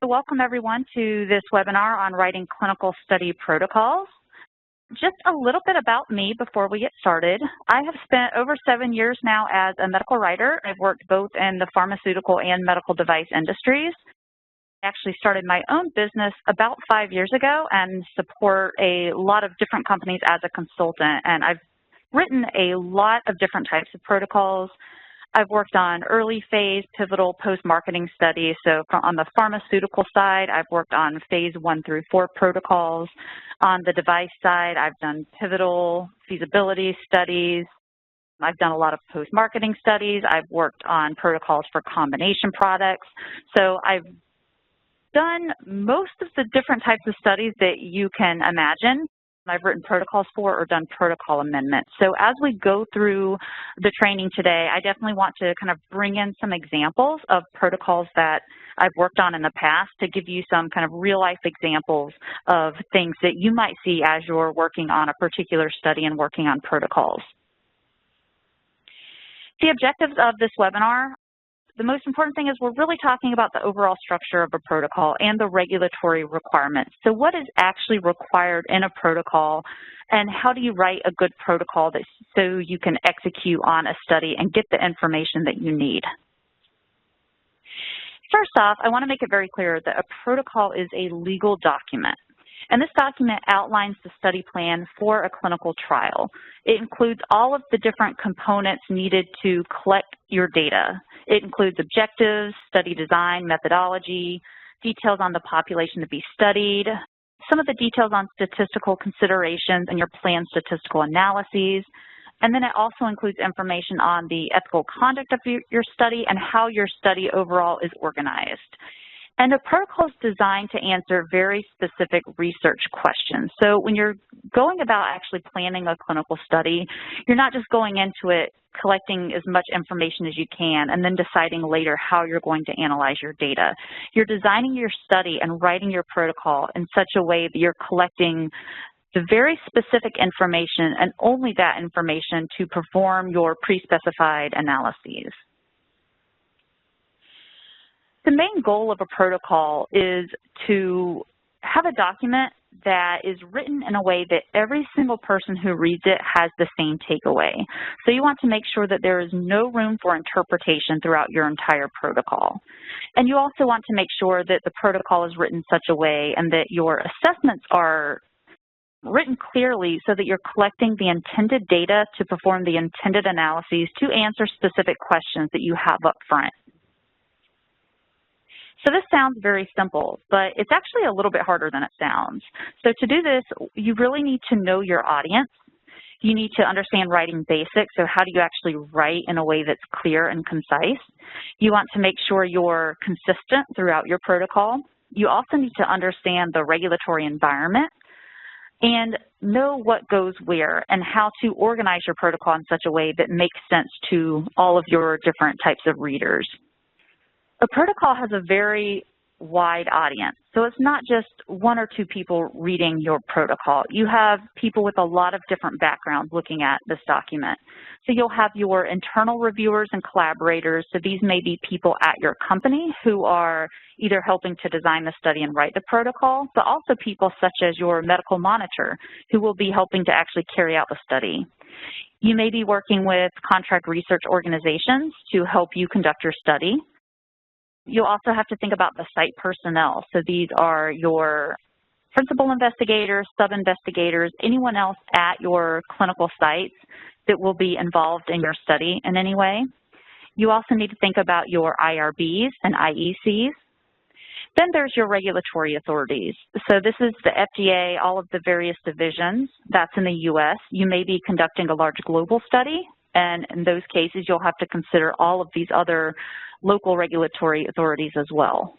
welcome everyone to this webinar on writing clinical study protocols. Just a little bit about me before we get started. I have spent over 7 years now as a medical writer. I've worked both in the pharmaceutical and medical device industries. I actually started my own business about 5 years ago and support a lot of different companies as a consultant. And I've written a lot of different types of protocols. I've worked on early phase, pivotal, post-marketing studies. So on the pharmaceutical side, I've worked on phase 1 through 4 protocols. On the device side, I've done pivotal feasibility studies. I've done a lot of post-marketing studies. I've worked on protocols for combination products. So I've done most of the different types of studies that you can imagine. I've written protocols for or done protocol amendments. So as we go through the training today, I definitely want to kind of bring in some examples of protocols that I've worked on in the past to give you some kind of real-life examples of things that you might see as you're working on a particular study and working on protocols. The objectives of this webinar. The most important thing is we're really talking about the overall structure of a protocol and the regulatory requirements. So what is actually required in a protocol, and how do you write a good protocol so you can execute on a study and get the information that you need? First off, I want to make it very clear that a protocol is a legal document. And this document outlines the study plan for a clinical trial. It includes all of the different components needed to collect your data. It includes objectives, study design, methodology, details on the population to be studied, some of the details on statistical considerations and your planned statistical analyses. And then it also includes information on the ethical conduct of your study and how your study overall is organized. And a protocol is designed to answer very specific research questions. So when you're going about actually planning a clinical study, you're not just going into it collecting as much information as you can and then deciding later how you're going to analyze your data. You're designing your study and writing your protocol in such a way that you're collecting the very specific information and only that information to perform your pre-specified analyses. The main goal of a protocol is to have a document that is written in a way that every single person who reads it has the same takeaway. So you want to make sure that there is no room for interpretation throughout your entire protocol. And you also want to make sure that the protocol is written in such a way and that your assessments are written clearly so that you're collecting the intended data to perform the intended analyses to answer specific questions that you have up front. So this sounds very simple, but it's actually a little bit harder than it sounds. So to do this, you really need to know your audience. You need to understand writing basics, so how do you actually write in a way that's clear and concise. You want to make sure you're consistent throughout your protocol. You also need to understand the regulatory environment and know what goes where and how to organize your protocol in such a way that makes sense to all of your different types of readers. A protocol has a very wide audience, so it's not just 1 or 2 people reading your protocol. You have people with a lot of different backgrounds looking at this document. So you'll have your internal reviewers and collaborators, so these may be people at your company who are either helping to design the study and write the protocol, but also people such as your medical monitor who will be helping to actually carry out the study. You may be working with contract research organizations to help you conduct your study. You'll also have to think about the site personnel. So these are your principal investigators, sub-investigators, anyone else at your clinical sites that will be involved in your study in any way. You also need to think about your IRBs and IECs. Then there's your regulatory authorities. So this is the FDA, all of the various divisions. That's in the U.S. You may be conducting a large global study, and in those cases, you'll have to consider all of these other local regulatory authorities as well.